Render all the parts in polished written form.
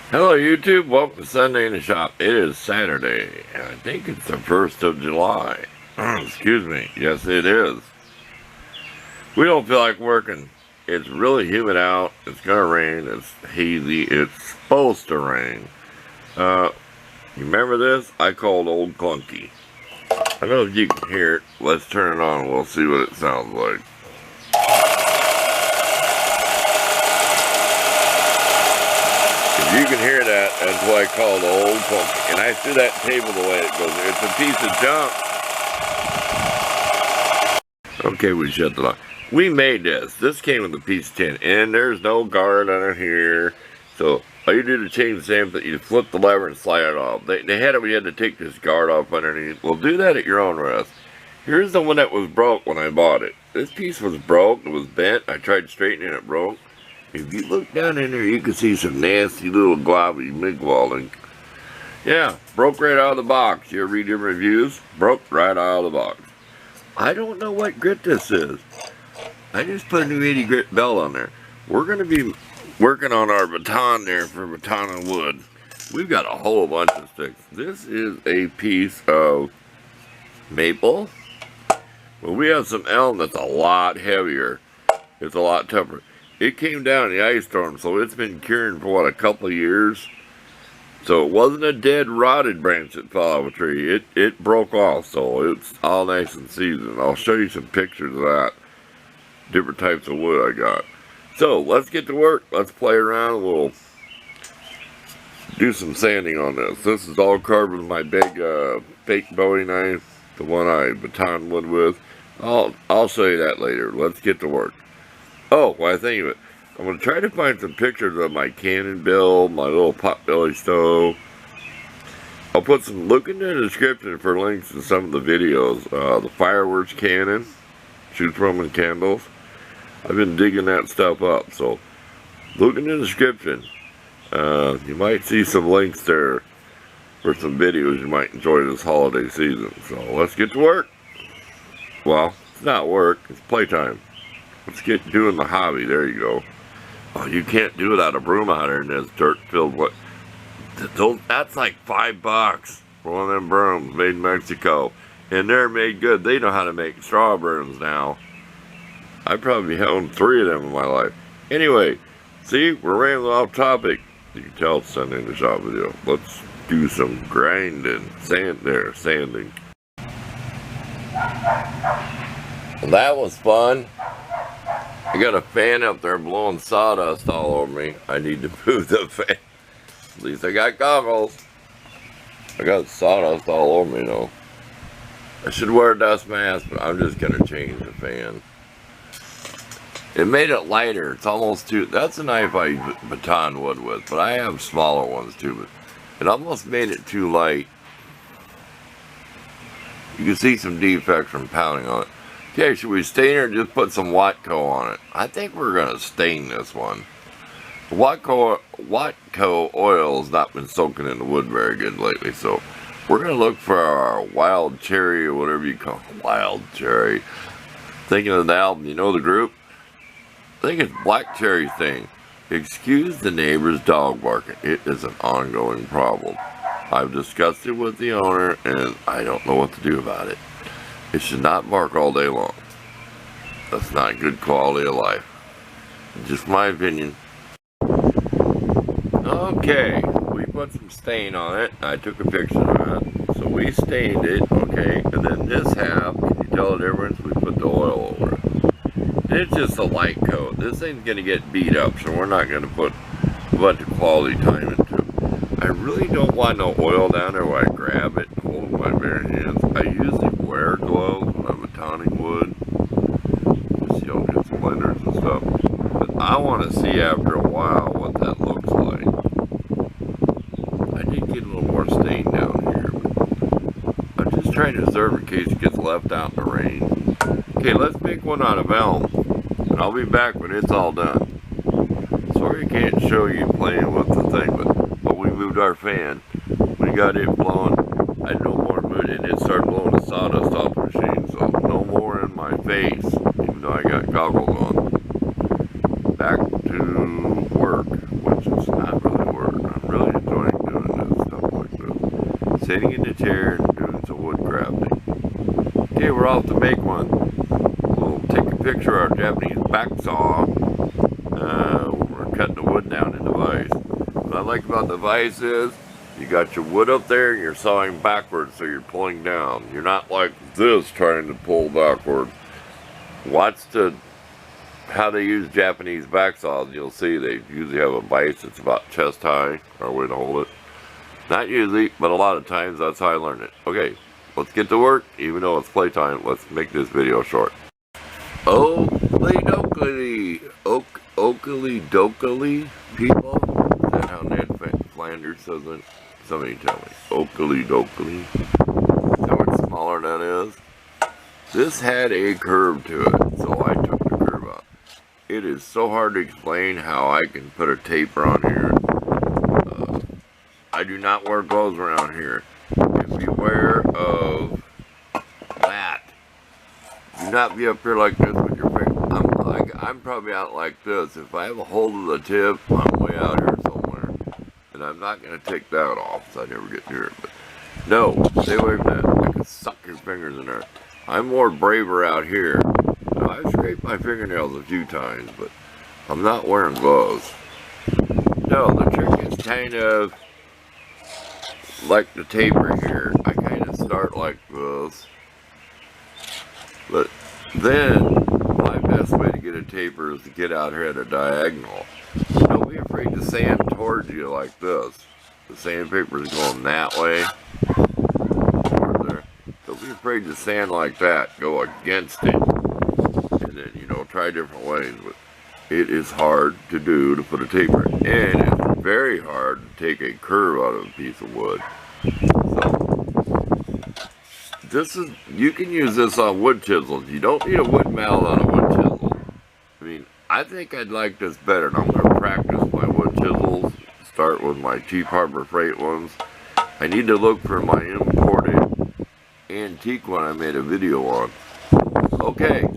Hello YouTube, welcome to Sunday in the Shop. It is Saturday, and I think it's the 1st of July. Excuse me, yes it is. We don't feel like working. It's really humid out, it's gonna rain, it's hazy, it's supposed to rain. You remember this? I called Old Clunky. I don't know if you can hear it. Let's turn it on and we'll see what it sounds like. You can hear that, that's why I call it Old Clunky. And I threw that table the way it goes. It's a piece of junk. Okay, we shut the lock. We made this. This came with a piece of tin, and there's no guard under here. So all you do to change the same thing, you flip the lever and slide it off. They had it, we had to take this guard off underneath. Well, do that at your own risk. Here's the one that was broke when I bought it. This piece was broke, it was bent. I tried straightening it, broke. If you look down in there, you can see some nasty little globby MIG welding. Yeah, broke right out of the box. You ever read your reviews? Broke right out of the box. I don't know what grit this is. I just put a new 80 grit belt on there. We're going to be working on our baton there for baton and wood. We've got a whole bunch of sticks. This is a piece of maple. Well, we have some elm that's a lot heavier. It's a lot tougher. It came down in the ice storm, so it's been curing for, what, a couple of years? So it wasn't a dead, rotted branch that fell off a tree. It broke off, so it's all nice and seasoned. I'll show you some pictures of that. Different types of wood I got. So, let's get to work. Let's play around. We'll do some sanding on this. This is all carved with my big fake Bowie knife, the one I baton wood with. I'll show you that later. Let's get to work. Oh, while I think of it, I'm going to try to find some pictures of my cannon build, my little potbelly stove. I'll put some, look in the description for links to some of the videos. The fireworks cannon, shoots Roman candles. I've been digging that stuff up, so look in the description. You might see some links there for some videos you might enjoy this holiday season. So let's get to work. Well, it's not work, it's playtime. Let's get doing the hobby. There you go. Oh, you can't do it out of broom out here in this dirt-filled what? That's like $5 for one of them brooms made in Mexico. And they're made good. They know how to make straw brooms now. I probably owned 3 of them in my life. Anyway, see, we're rambling off topic. You can tell it's Sunday in the Shop video. Let's do some grinding. Sanding. Well, that was fun. I got a fan up there blowing sawdust all over me. I need to move the fan. At least I got goggles. I got sawdust all over me though. I should wear a dust mask, but I'm just going to change the fan. It made it lighter. It's almost too... That's a knife I baton wood with, but I have smaller ones too. But it almost made it too light. You can see some defects from pounding on it. Okay, should we stain it or just put some Watco on it? I think we're going to stain this one. Watco oil has not been soaking in the wood very good lately, so we're going to look for our wild cherry or whatever you call it. Wild cherry. Thinking of the album, you know the group? I think it's Black Cherry Thing. Excuse the neighbor's dog barking. It is an ongoing problem. I've discussed it with the owner and I don't know what to do about it. It should not bark all day long. That's not good quality of life. Just my opinion. Okay, we put some stain on it. I took a picture of that. So we stained it, okay, and then this half, can you tell the difference? We put the oil over it. It's just a light coat. This thing's going to get beat up, so we're not going to put a bunch of quality time into it. I really don't want no oil down there where I grab it and hold it with my bare hands. I usually wear gloves when I'm batoning wood. Just, you know, get splinters and stuff. But I want to see after a while what that looks like. I did get a little more stain down here, but I'm just trying to reserve in case it gets left out in the rain. Okay, let's make one out of elm. And I'll be back when it's all done. Sorry I can't show you playing with the thing, but we moved our fan. We got it blowing. I had no more mood, and it started blowing the sawdust off the machine, so no more in my face, even though I got goggles on. Back to work, which is not really work. I'm really sitting in the chair and doing some wood crafting. Okay, we're off to make one. We'll take a picture of our Japanese back saw. We're cutting the wood down in the vise. What I like about the vise is you got your wood up there and you're sawing backwards, so you're pulling down. You're not like this trying to pull backwards. Watch how they use Japanese back saws. You'll see they usually have a vise that's about chest high, or a way to hold it. Not usually, but a lot of times that's how I learned it. Okay, let's get to work. Even though it's playtime, let's make this video short. Oakley dokley, people? Is that how Ned Flanders says it? Somebody tell me. Oakley dokley. Is that what smaller that is? This had a curve to it, so I took the curve out. It is so hard to explain how I can put a taper on here. I do not wear gloves around here. And beware of that. Do not be up here like this with your finger. I'm probably out like this. If I have a hold of the tip, I'm way out here somewhere. And I'm not going to take that off so I never get near it. But no, stay away from that. I can suck your fingers in there. I'm more braver out here. Now, I've scraped my fingernails a few times, but I'm not wearing gloves. No, the trick is kind of like the taper here. I kind of start like this. But then, my best way to get a taper is to get out here at a diagonal. Don't be afraid to sand towards you like this. The sandpaper is going that way. There. Don't be afraid to sand like that. Go against it. And then, try different ways. But it is hard to do to put a taper in. And it's very hard to take a curve out of a piece of wood. So, you can use this on wood chisels. You don't need a wood mallet on a wood chisel. I mean, I think I'd like this better. And I'm going to practice my wood chisels. Start with my cheap Harbor Freight ones. I need to look for my imported antique one I made a video on. Okay,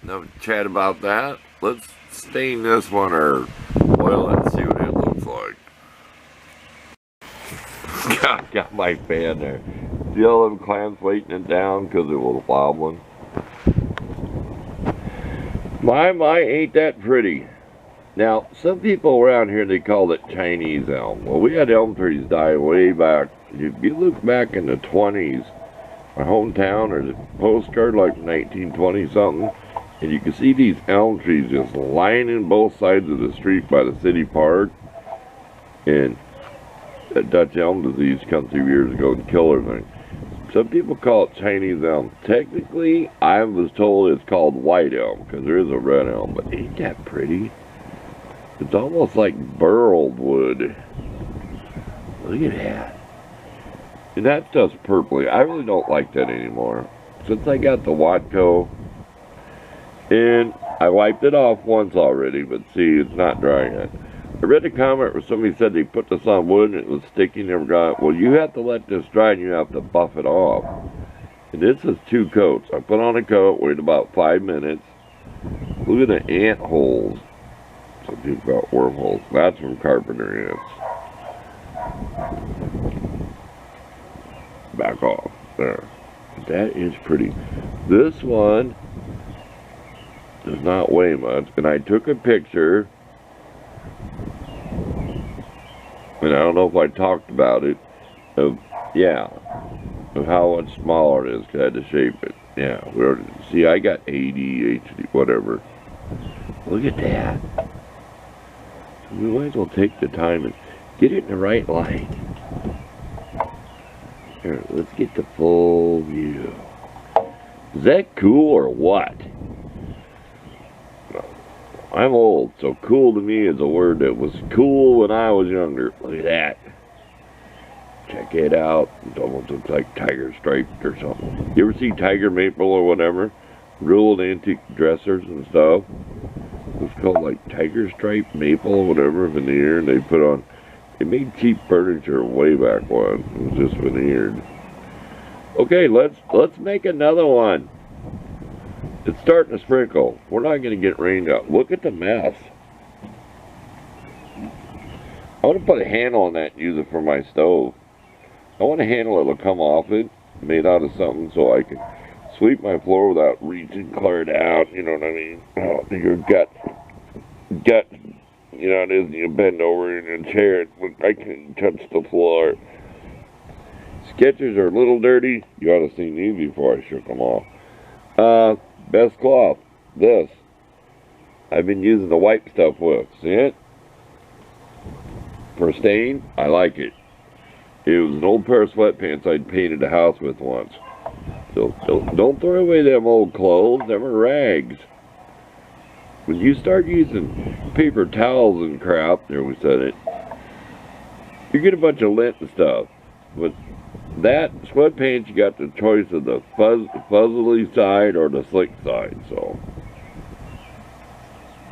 enough chat about that. Let's stain this one or oil it and see what it looks like. Got my fan there. See all them clamps weighting it down because it was wobbling? My, ain't that pretty. Now, some people around here, they call it Chinese elm. Well, we had elm trees die way back. If you look back in the 20s, my hometown, or the postcard like 1920 something, and you can see these elm trees just lining both sides of the street by the city park. And that Dutch elm disease come through years ago and killed everything. Some people call it Chinese elm. Technically, I was told it's called white elm because there is a red elm, but ain't that pretty? It's almost like burled wood. Look at that. And that stuff's purpley. I really don't like that anymore. Since I got the Watco, and I wiped it off once already, but see, it's not drying yet. I read a comment where somebody said they put this on wood and it was sticky, never got it. Well, you have to let this dry and you have to buff it off. And this is 2 coats. I put on a coat, waited about 5 minutes. Look at the ant holes. Some people got wormholes. That's from carpenter ants. Back off. There. That is pretty. This one does not weigh much. And I took a picture. And I don't know if I talked about it, of how much smaller it is, because I had to shape it. Yeah, see, I got 80, HD, whatever. Look at that. We might as well take the time and get it in the right light. Here, let's get the full view. Is that cool or what? I'm old, so cool to me is a word that was cool when I was younger. Look at that. Check it out. It almost looks like tiger striped or something. You ever see tiger maple or whatever? Real old antique dressers and stuff. It's called like tiger striped maple or whatever, veneer. And they put on, they made cheap furniture way back when. It was just veneered. Okay, let's make another one. It's starting to sprinkle. We're not going to get rained out. Look at the mess. I want to put a handle on that and use it for my stove. I want a handle that'll come off it, made out of something, so I can sweep my floor without reaching clear it out. You know what I mean? Oh, your gut. You know, it is, you bend over in a chair, I can touch the floor. Sketchers are a little dirty. You ought to have seen these before I shook them off. Best cloth. This. I've been using the wipe stuff with. See it? For stain, I like it. It was an old pair of sweatpants I'd painted a house with once. So don't throw away them old clothes. Them are rags. When you start using paper towels and crap, there we said it, you get a bunch of lint and stuff. But that sweatpants, you got the choice of the fuzzily side or the slick side. So,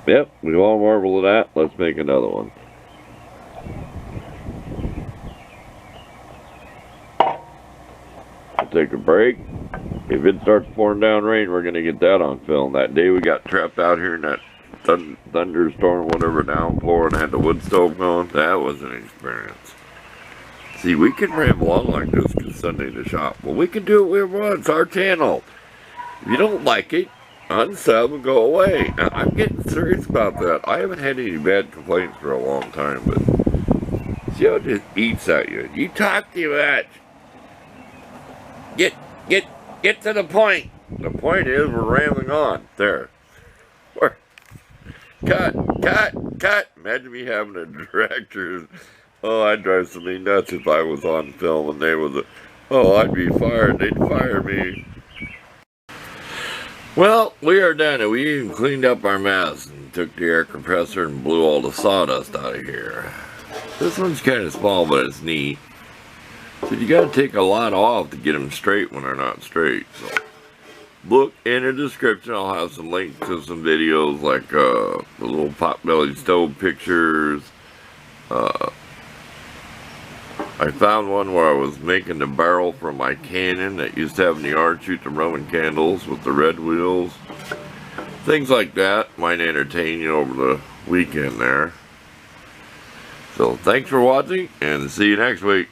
yep, we all marvel at that. Let's make another one. I'll take a break. If it starts pouring down rain, we're going to get that on film. That day we got trapped out here in that thunderstorm, whatever, downpour, and had the wood stove going. That was an experience. See, we can ramble on like this because Sunday in the shop. Well, we can do it wherever we want. It's our channel. If you don't like it, unsub and go away. Now, I'm getting serious about that. I haven't had any bad complaints for a long time, but see how it just eats at you. You talk too much. Get to the point. The point is we're rambling on. There. Cut. Imagine me having a director. Oh, I'd drive somebody nuts if I was on film and they was I'd be fired. They'd fire me. Well, we are done, and we even cleaned up our mess and took the air compressor and blew all the sawdust out of here. This one's kind of small, but it's neat. So you got to take a lot off to get them straight when they're not straight. So look in the description. I'll have some links to some videos like the little pot-bellied stove pictures. I found one where I was making the barrel for my cannon that used to have in the yard shoot the Roman candles with the red wheels. Things like that might entertain you over the weekend there. So thanks for watching, and see you next week.